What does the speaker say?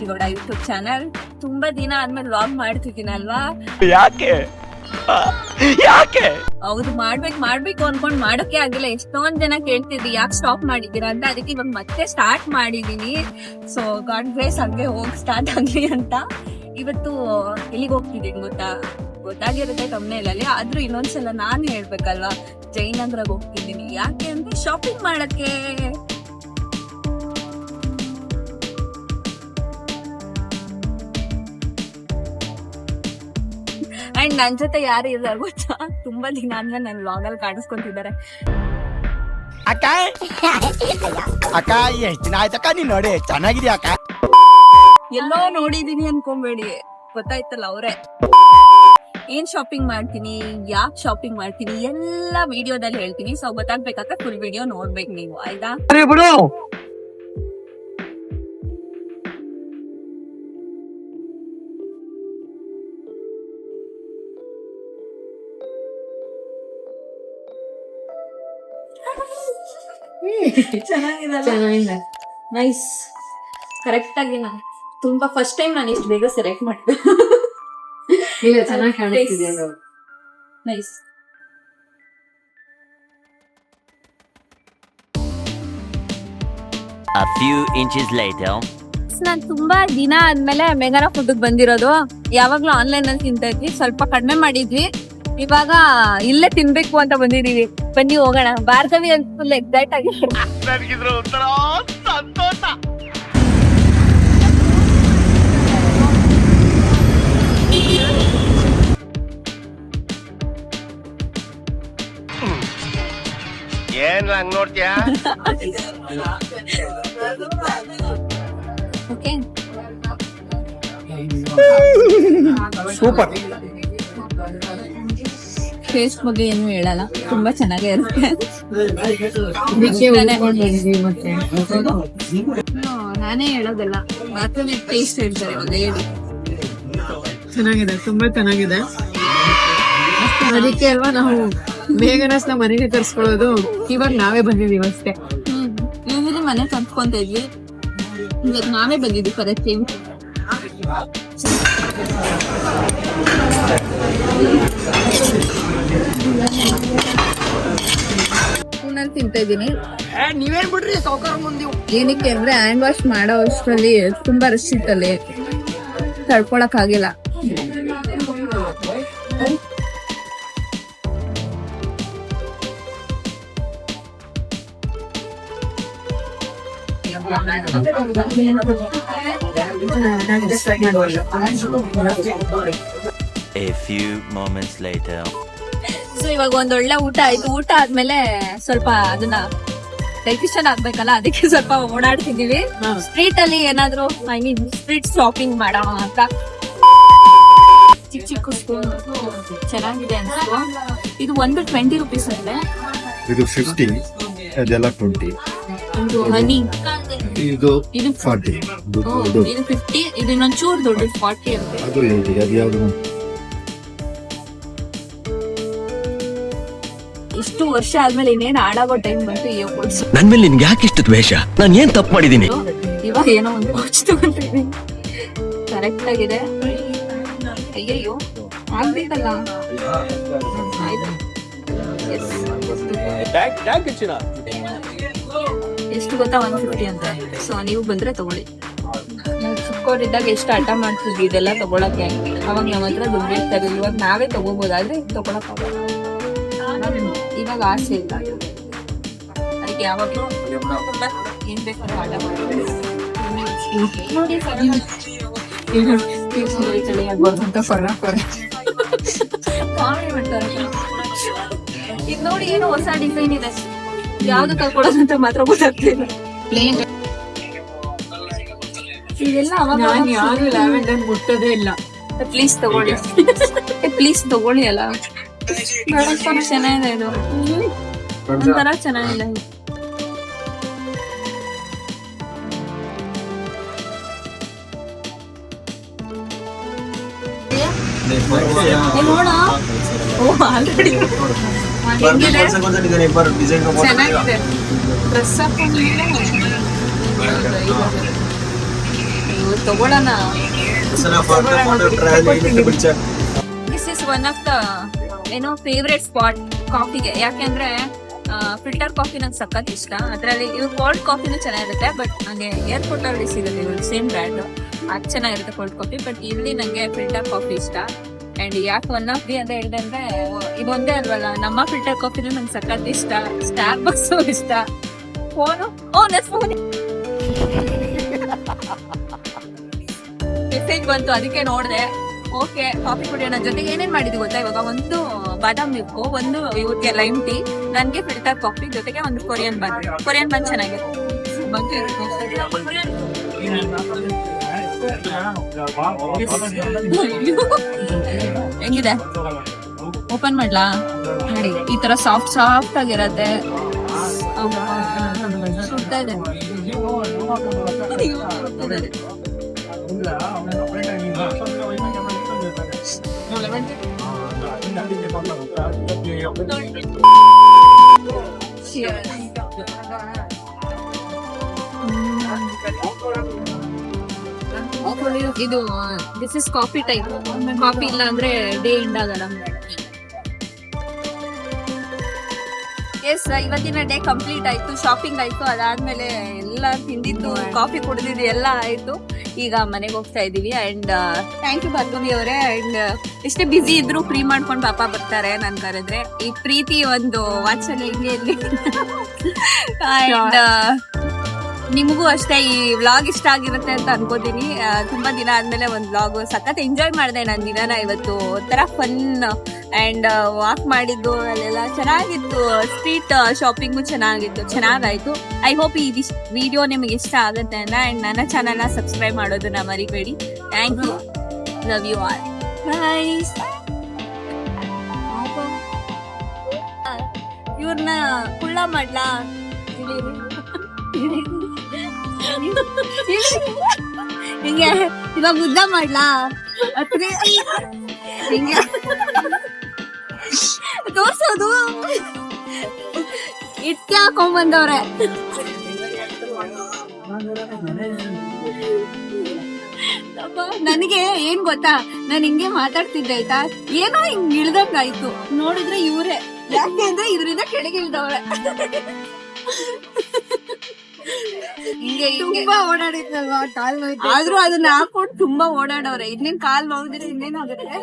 Gowda YouTube channel. ತುಂಬಾ ದಿನ ಆದ್ಮೇಲೆ ವ್ಲಾಗ್ ಮಾಡ್ತಿದ್ದೀನಲ್ವಾ. ಯಾಕೆ ಹೌದು, ಮಾಡ್ಬೇಕು ಅನ್ಕೊಂಡ್ ಮಾಡೋಕೆ ಆಗಿಲ್ಲ. ಎಷ್ಟೊಂದ್ ಜನ ಕೇಳ್ತಿದ್ವಿ ಯಾಕೆ ಸ್ಟಾಪ್ ಮಾಡಿದ್ದೀರಾ ಅಂತ. ಅದಕ್ಕೆ ಇವಾಗ ಮತ್ತೆ ಸ್ಟಾರ್ಟ್ ಮಾಡಿದೀನಿ. ಸೊ ಗಾಡ್ ಗ್ರೇಸ್ ಹಂಗೆ ಹೋಗಿ ಸ್ಟಾರ್ಟ್ ಆಗ್ಲಿ ಅಂತ. ಇವತ್ತು ಎಲ್ಲಿಗೆ ಹೋಗ್ತಿದ್ದೀನಿ ಗೊತ್ತಾಗಿರುತ್ತೆ ತಮ್ಮನೇಲಲ್ಲಿ. ಆದ್ರೂ ಇನ್ನೊಂದ್ಸಲ ನಾನು ಹೇಳ್ಬೇಕಲ್ವಾ, ಜಯನಗರಕ್ಕೆ ಹೋಗ್ತಿದ್ದೀನಿ. ಯಾಕೆ ಅಂದ್ರೆ ಶಾಪಿಂಗ್ ಮಾಡಕ್ಕೆ. ಅಂಡ್ ನನ್ ಜೊತೆ ಯಾರು ಇದ್ದಾರೆ ಗೊತ್ತಾ, ತುಂಬಾ ದಿನ ಆದ್ಮೇಲೆ ನನ್ ವ್ಲಾಗ್ ಅಲ್ಲಿ ಕಾಣಿಸ್ಕೊಂತಿದ್ದಾರೆ. ಅಕ್ಕ ಎಷ್ಟ್ ದಿನ ಆಯ್ತಕ್ಕ ನೀನ್ ನೋಡಿ, ಚೆನ್ನಾಗಿದ್ಯಾ ಅಕ್ಕ? ಎಲ್ಲೋ ನೋಡಿದೀನಿ ಅನ್ಕೊಂಬೇಡಿ, ಗೊತ್ತಾಯ್ತಲ್ಲ ಅವ್ರೆ. ಏನ್ ಶಾಪಿಂಗ್ ಮಾಡ್ತೀನಿ, ಯಾಕೆ ಶಾಪಿಂಗ್ ಮಾಡ್ತೀನಿ ಎಲ್ಲ ವಿಡಿಯೋದಲ್ಲಿ ಹೇಳ್ತೀನಿ. ಸೊ ಗೊತ್ತಾಗ್ಬೇಕಾದ್ರೆ ಫುಲ್ ವಿಡಿಯೋ ನೋಡ್ಬೇಕು ನೀವು, ಆಯ್ತಾ? ಚೆನ್ನಾಗಿದೆ, ನೈಸ್. ಕರೆಕ್ಟ್ ಆಗಿ ನಾನು ತುಂಬಾ ಫಸ್ಟ್ ಟೈಮ್ ನಾನು ಇಷ್ಟು ಬೇಗ ಸೆಲೆಕ್ಟ್ ಮಾಡಿದೆ. ಇಲ್ಲ, ಚೆನ್ನಾಗಿ ಕಾಣಿಸ್ತಿದೆ. Nice. A few inches later. ನಾನು ತುಂಬಾ ದಿನ ಆದ್ಮೇಲೆ ಮೆಗಾನ ಫುಡ್ ಬಂದಿರೋದು. ಯಾವಾಗ್ಲೂ ಆನ್ಲೈನ್ ಅಲ್ಲಿ ತಿಂತಾ ಇದ್ವಿ, ಸ್ವಲ್ಪ ಕಡಿಮೆ ಮಾಡಿದ್ವಿ. ಇವಾಗ ಇಲ್ಲೇ ತಿನ್ಬೇಕು ಅಂತ ಬಂದಿದೀವಿ. ಬನ್ನಿ ಹೋಗೋಣ. ಭಾರ್ಗವಿ ಅಂತ ಫುಲ್ ಎಕ್ಸೈಟ್ ಆಗಿ ಸಂತೋಷ. ಏನ್ ಹಂಗ್ ನೋಡ್ತೀಯಾ? Okay, super. ಟೇಸ್ಟ್ ಬಗ್ಗೆ ಏನು ಹೇಳಲ್ಲ, ತುಂಬಾ ಚೆನ್ನಾಗೇ ಇರುತ್ತೆ. ನಾನೇ ಹೇಳೋದಲ್ಲ, ಭಾರ್ಗವಿ ಟೇಸ್ಟ್ ಹೇಳ್ತಾರೆ. ಇವಾಗ ಹೇಳಿ. ಚೆನ್ನಾಗಿದೆ, ತುಂಬಾ ಚೆನ್ನಾಗಿದೆ. ಅದಕ್ಕೆ ಅಲ್ವಾ ನಾವು ಬೇಗನಸ್ ನಾವು ಮನೆಗೆ ತರಿಸ್ಕೊಳ್ಳೋದು. ಇವಾಗ ನಾವೇ ಬಂದಿದೀವಿ ಅಷ್ಟೇ. ಯೂಶಲಿ ಮನೆ ತಂದ್ಕೊಂತ ಇದ್ವಿ, ಇವಾಗ ನಾವೇ ಬಂದಿದ್ವಿ ಫಾರ್ ಎ ಚೇಂಜ್. ಸ್ಪೂನಲ್ಲಿ ತಿಂತಾ ಇದ್ದೀನಿ. ನೀವೇನ್ ಬಿಡ್ರಿ ಸೌಕರ್ಯ ಮುಂದೆ. ಏನಕ್ಕೆ ಅಂದ್ರೆ ಹ್ಯಾಂಡ್ ವಾಶ್ ಮಾಡೋ ಅಷ್ಟರಲ್ಲಿ ತುಂಬಾ ರಶ್ ಇತ್ತಲ್ಲಿ, ತಡ್ಕೊಳಕ್ ಆಗಿಲ್ಲ. A few moments later. So ಇವಾಗ ಒಂದೊಳ್ಳೆ ಊಟ ಆಯ್ತು. ಊಟ ಆದ್ಮೇಲೆ ಸ್ವಲ್ಪ ಅದನ್ನ ಡೈಜೆಷನ್ ಆಗ್ಬೇಕಲ್ಲ, ಅದಕ್ಕೆ ಸ್ವಲ್ಪ ಓಡಾಡ್ತಿದೀವಿ. ಸ್ಟ್ರೀಟ್ ಅಲ್ಲಿ ಏನಾದ್ರು ಸ್ಟ್ರೀಟ್ ಶಾಪಿಂಗ್ ಮಾಡೋಣ ಅಂತ. ಚಿಕ್ಕ ಸ್ಪೂನ್ ಚೆನ್ನಾಗಿದೆ ಅನ್ಸ್ತು. ಇದು ಒಂದು 20 ರೂಪೀಸ್ ಅಂದ್ರೆ, ಇದು 50, ಅದೆಲ್ಲ 20. ಒಂದು ಹನಿ ಇದು ಇದು 40. ಇದು 50. ಇದು ಇನ್ನೊಂಚೂರು ದೊಡ್ಡ 40 ಅಂತ. ಅದು ಹೇಳಿ, ಅದು ಯಾವ್ದು? ಇಷ್ಟು ವರ್ಷ ಆದ್ಮೇಲೆ ಇನ್ನೇನು ಹಾಳಾಗೋ ಟೈಮ್ ಬಂತು. ನನ್ ಮೇಲೆ ನಿನ್ಗೆ ಯಾಕೆ ಇಷ್ಟು ದ್ವೇಷ? ನಾನ್ ಏನ್ ತಪ್ಪು ಮಾಡಿದೀನಿ? ಇವಾಗ ಏನೋ ಒಂದು ವಾಚ್ ತಗೊಂಡಿದ್ದೀನಿ, ಕರೆಕ್ಟ್ ಆಗಿದೆ. ಅಯ್ಯಯ್ಯೋ ಆಗ್ಬೇಕಲ್ಲ. ಎಷ್ಟು ಗೊತ್ತಾ? 150 ಅಂತ. ಸೊ ನೀವು ಬಂದ್ರೆ ತಗೊಳ್ಳಿ. ನಾವು ಚಿಕ್ಕವರಿದ್ದಾಗ ಎಷ್ಟು ಹಠ ಮಾಡ್ತಿದ್ವಿ ಇದೆಲ್ಲ ತಗೊಳಕ್ಕೆ. ಅವಾಗ ನಮ್ಮ ಹತ್ರ ದುಡ್ಡು ಇರ್ತಾರೆ. ಇವಾಗ ನಾವೇ ತಗೋಬೋದಾದ್ರೆ ತಗೊಳಕ್ ಆಗಲ್ಲ. ಇವಾಗ ಆಸೆ ಇಲ್ಲ, ಅದಕ್ಕೆ ಯಾವಾಗಲೂ ಏನ್ ಬೇಕಾದ್ರೂ ಹಠ ಮಾಡ್ತೀವಿ. ಇದು ನೋಡಿ, ಏನೋ ಹೊಸ ಡಿಸೈನ್ ಇದೆ. ಯಾವ್ದು ತಗೊಳ್ಳೋದಂತ ಮಾತ್ರ ಗೊತ್ತಾಗ್ತಿಲ್ಲ. ಇದೆಲ್ಲ ಅವಾಗ ಯಾರು ಲ್ಯಾವೆಂಡರ್ ಮುಟ್ಟೋದೇ ಇಲ್ಲ. ಪ್ಲೀಸ್ ತಗೊಳ್ಳಿ, ಪ್ಲೀಸ್ ತಗೊಳ್ಳಿ. ಅಲ್ಲ ನೋಡೋಕೆ ಚೆನ್ನಾಗಿದೆ, ಇದು ಒಂಥರ ಚೆನ್ನಾಗಿದೆ. ನೋಡ, ಓ ಆಲ್ರೆಡಿ ಚೆನ್ನಾಗಿದೆ. ಡ್ರೆಸ್ ಹಾಕೊಂಡ್ಮೇಲೆ ಇವ್ರು ತಗೊಳ್ಳೋಣ. This is one of the ಏನೋ ಫೇವ್ರೆಟ್ ಸ್ಪಾಟ್ ಕಾಫಿಗೆ. ಯಾಕೆಂದ್ರೆ ಫಿಲ್ಟರ್ ಕಾಫಿ ನಂಗೆ ಸಖತ್ ಇಷ್ಟ. ಅದರಲ್ಲಿ ಇವ್ರು ಕೋಲ್ಡ್ ಕಾಫಿನೂ ಚೆನ್ನಾಗಿರುತ್ತೆ, ಬಟ್ ನನಗೆ ಏರ್ಪೋರ್ಟ್ ಅಲ್ಲಿ ಸಿಗುತ್ತೆ ಇವ್ರು ಸೇಮ್ ಬ್ರ್ಯಾಂಡ್, ಅದು ಚೆನ್ನಾಗಿರುತ್ತೆ ಕೋಲ್ಡ್ ಕಾಫಿ. ಬಟ್ ಇಲ್ಲಿ ನಂಗೆ ಫಿಲ್ಟರ್ ಕಾಫಿ ಇಷ್ಟ. ಅಂಡ್ ಯಾಕೆ ಒನ್ ಆಫ್ ದಿ ಅಂತ ಹೇಳಿದೆ ಅಂದ್ರೆ ಇದೊಂದೇ ಅಲ್ವಲ್ಲ, ನಮ್ಮ ಫಿಲ್ಟರ್ ಕಾಫಿನೂ ನಂಗೆ ಸಖತ್ ಇಷ್ಟ, ಸ್ಟಾರ್ ಬಾಕ್ಸ್ ಇಷ್ಟ. ಫೋನು ಮೆಸೇಜ್ ಬಂತು, ಅದಕ್ಕೆ ನೋಡಿದೆ. ಓಕೆ, ಕಾಫಿ ಕುಡಿಯೋಣ. ಜೊತೆಗೆ ಏನೇನ್ ಮಾಡಿದ್ವಿ ಗೊತ್ತಾ, ಇವಾಗ ಒಂದು ಬಾದಾಮ್ ಮಿಲ್ಕ್, ಒಂದು ಇವ್ರಿಗೆ ಲೈಮ್ ಟೀ, ನನ್ಗೆ ಫಿಲ್ಟರ್ ಕಾಫಿ, ಜೊತೆಗೆ ಒಂದು ಕೊರಿಯನ್ ಬನ್ ಚೆನ್ನಾಗಿದೆ. ಹೆಂಗಿದೆ? ಓಪನ್ ಮಾಡ್ಲಾ? ನೋಡಿ, ಈ ತರ ಸಾಫ್ಟ್ ಆಗಿರತ್ತೆ. ಸುಡ್ತಾ ಇದೆ. ಇದು this is coffee type. Coffee ಇಲ್ಲ ಅಂದ್ರೆ ಡೇ ಎಂಡ್ ಆಗಲ್ಲ. ಎಸ್, ಇವತ್ತಿನ ಡೇ ಕಂಪ್ಲೀಟ್ ಆಯ್ತು. ಶಾಪಿಂಗ್ ಆಯ್ತು, ಅದಾದ್ಮೇಲೆ ಎಲ್ಲ ತಿಂದಿದ್ದು, ಕಾಫಿ ಕುಡಿದಿದ್ದು ಎಲ್ಲ ಆಯ್ತು. ಈಗ ಮನೆಗೆ ಹೋಗ್ತಾ ಇದೀವಿ. ಅಂಡ್ ಥ್ಯಾಂಕ್ ಯು ಭಾರ್ಗವಿ ಅವರೇ. ಅಂಡ್ ಎಷ್ಟೇ ಬಿಸಿ ಇದ್ರು ಫ್ರೀ ಮಾಡ್ಕೊಂಡು ಪಾಪ ಬರ್ತಾರೆ ನನ್ ಕರೆದ್ರೆ. ಈ ಪ್ರೀತಿ ಒಂದು ವಾತ್ಸಲ್ಯ ಹಿಂಗೆ ಇರ್ಲಿ. ಅಂಡ್ ನಿಮಗೂ ಅಷ್ಟೇ ಈ ವ್ಲಾಗ್ ಇಷ್ಟ ಆಗಿರುತ್ತೆ ಅಂತ ಅನ್ಕೋತೀನಿ. ತುಂಬಾ ದಿನ ಆದ್ಮೇಲೆ ಒಂದು ವ್ಲಾಗ್ ಸಖತ್ ಎಂಜಾಯ್ ಮಾಡಿದೆ ನಾನು ದಿನಾನ. ಇವತ್ತು ಒಂಥರ ಫನ್ ಅಂಡ್ ವಾಕ್ ಮಾಡಿದ್ದು ಅಲ್ಲೆಲ್ಲ ಚೆನ್ನಾಗಿತ್ತು. ಸ್ಟ್ರೀಟ್ ಶಾಪಿಂಗು ಚೆನ್ನಾಗಾಯ್ತು. ಐ ಹೋಪ್ ಈ ವಿಡಿಯೋ ನಿಮಗೆ ಇಷ್ಟ ಆಗುತ್ತೆ ಅಂತ. ಅಂಡ್ ನನ್ನ ಚಾನಲ್ನ ಸಬ್ಸ್ಕ್ರೈಬ್ ಮಾಡೋದನ್ನ ಮರಿಬೇಡಿ. Thank you, love you all. Nice. ಇವ್ರನ್ನ ಕುಳ್ಳ ಮಾಡ್ಲಾ? ಹಿಂಗೆ ಇವಾಗ ಉದ್ದ ಮಾಡ್ಲಾ? ಹಿಂಗೆ ತೋರ್ಸೋದು ಇಟ್ಕೆ ಹಾಕೊಂಡ್ಬಂದವ್ರೆ. ನನಗೆ ಏನ್ ಗೊತ್ತಾ, ನಾನ್ ಹಿಂಗೆ ಮಾತಾಡ್ತಿದ್ದೆ ಆಯ್ತಾ, ಏನೋ ಹಿಂಗ್ ಇಳ್ದಂಗಾಯ್ತು. ನೋಡಿದ್ರೆ ಇವ್ರೆ. ಯಾಕೆ ಅಂದ್ರೆ ಇದರಿಂದ ಕೆಳಗೆ ಇಳ್ದವ್ರೆ. ಹಿಂಗೆ ತುಂಬಾ ಓಡಾಡಿದ್ನಲ್ವಾ, ಕಾಲ್ ನೋಯ್ತು. ಆದ್ರೂ ಅದನ್ನ ಹಾಕೊಂಡು ತುಂಬಾ ಓಡಾಡವ್ರೆ. ಇನ್ನೇನ್ ಕಾಲ್ ನೋಡಿದ್ರೆ ಇನ್ನೇನಾಗುತ್ತೆ.